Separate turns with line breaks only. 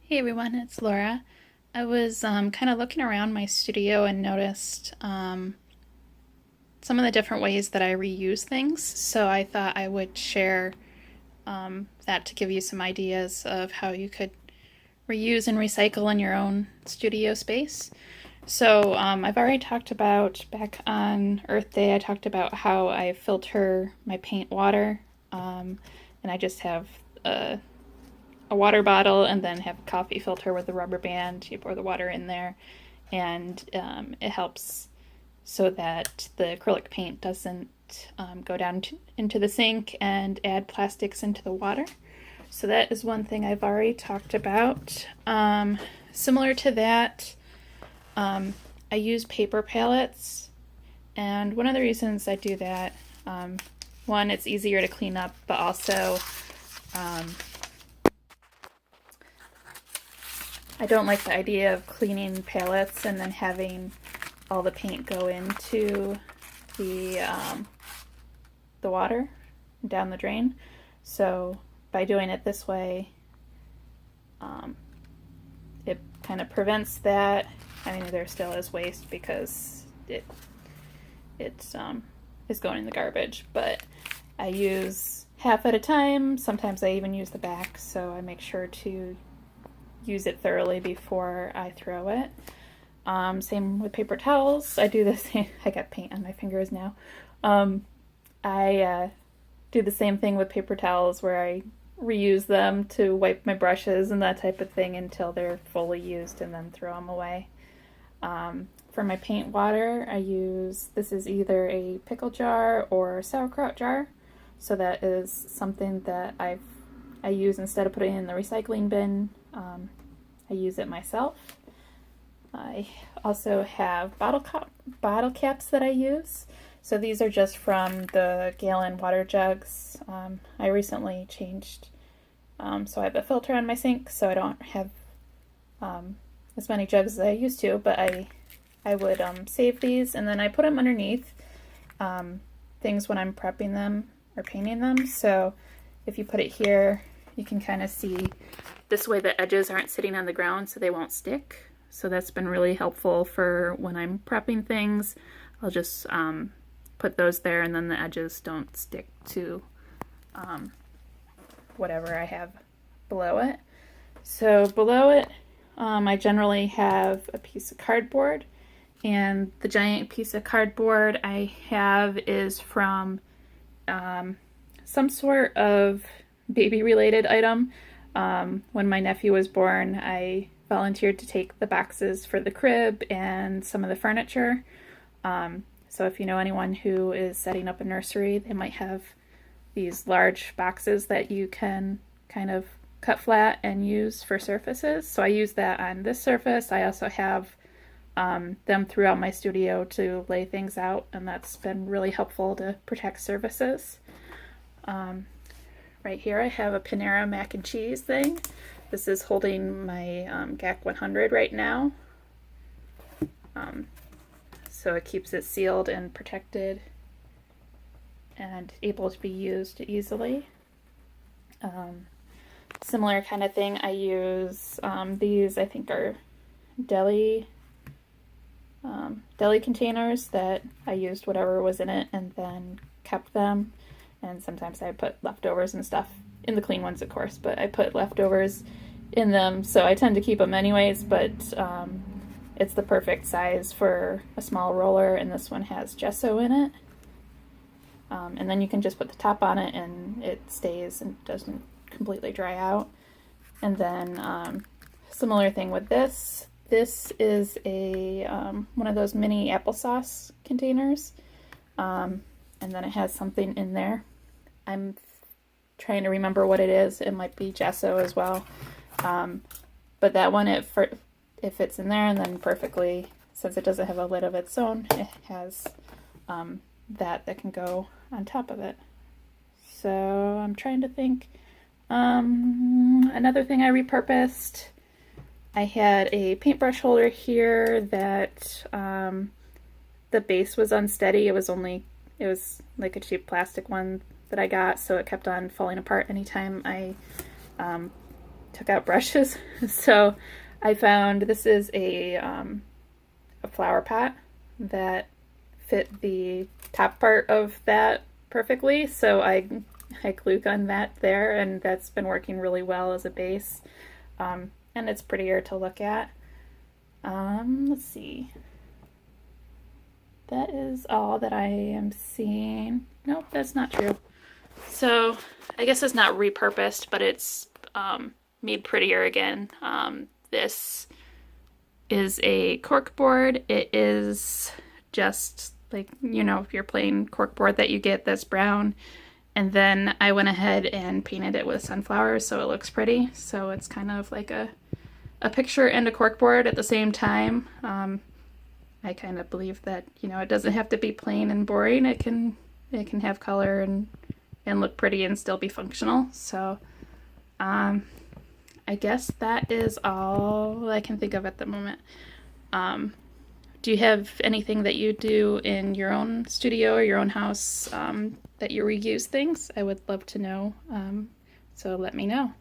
Hey everyone, it's Laura. I was kind of looking around my studio and noticed some of the different ways that I reuse things. So I thought I would share that to give you some ideas of how you could reuse and recycle in your own studio space. So I've already talked about back on Earth Day, I talked about how I filter my paint water. And I just have a water bottle and then have a coffee filter with a rubber band. You pour the water in there, and it helps so that the acrylic paint doesn't go down into the sink and add plastics into the water. So that is one thing I've already talked about. Similar to that, I use paper palettes, and one of the reasons I do that, one, it's easier to clean up, but also I don't like the idea of cleaning palettes and then having all the paint go into the water down the drain. So by doing it this way, it kind of prevents that. I mean, there still is waste because it's going in the garbage, but I use half at a time. Sometimes I even use the back, so I make sure to use it thoroughly before I throw it. Same with paper towels. I do the same. I got paint on my fingers now. I do the same thing with paper towels where I reuse them to wipe my brushes and that type of thing until they're fully used and then throw them away. For my paint water, I use, this is either a pickle jar or sauerkraut jar. So that is something that I use instead of putting it in the recycling bin. I use it myself. I also have bottle caps that I use. So these are just from the gallon water jugs. I recently changed, so I have a filter on my sink, so I don't have as many jugs as I used to, but I would save these, and then I put them underneath things when I'm prepping them or painting them. So if you put it here, you can kind of see this way the edges aren't sitting on the ground so they won't stick. So that's been really helpful for when I'm prepping things. I'll just put those there and then the edges don't stick to whatever I have below it. So below it, I generally have a piece of cardboard, and the giant piece of cardboard I have is from some sort of baby-related item. When my nephew was born, I volunteered to take the boxes for the crib and some of the furniture. So if you know anyone who is setting up a nursery, they might have these large boxes that you can kind of cut flat and use for surfaces. So I use that on this surface. I also have them throughout my studio to lay things out, and that's been really helpful to protect surfaces. Right here I have a Panera mac and cheese thing. This is holding my GAC 100 right now. So it keeps it sealed and protected and able to be used easily. Similar kind of thing, I use these, I think, are Deli containers that I used whatever was in it and then kept them. And sometimes I put leftovers and stuff in the clean ones, of course, but I put leftovers in them, so I tend to keep them anyways, but it's the perfect size for a small roller, and this one has gesso in it. And then you can just put the top on it and it stays and doesn't completely dry out. And then similar thing with this. This is a one of those mini applesauce containers. And then it has something in there. I'm trying to remember what it is. It might be gesso as well. But that one, it fits in there, and then perfectly, since it doesn't have a lid of its own, it has that can go on top of it. So I'm trying to think. Another thing I repurposed, I had a paintbrush holder here that the base was unsteady. It was like a cheap plastic one that I got, so it kept on falling apart anytime I took out brushes. So I found this is a flower pot that fit the top part of that perfectly. So I glue gun that there, and that's been working really well as a base. And it's prettier to look at. Let's see. That is all that I am seeing. Nope, that's not true. So I guess it's not repurposed, but it's made prettier again. This is a corkboard. It is just like, you know, your plain corkboard that you get that's brown. And then I went ahead and painted it with sunflowers so it looks pretty. So it's kind of like a picture and a corkboard at the same time. I kind of believe that, you know, it doesn't have to be plain and boring. It can have color and look pretty and still be functional. So I guess that is all I can think of at the moment. Do you have anything that you do in your own studio or your own house that you reuse things? I would love to know. So let me know.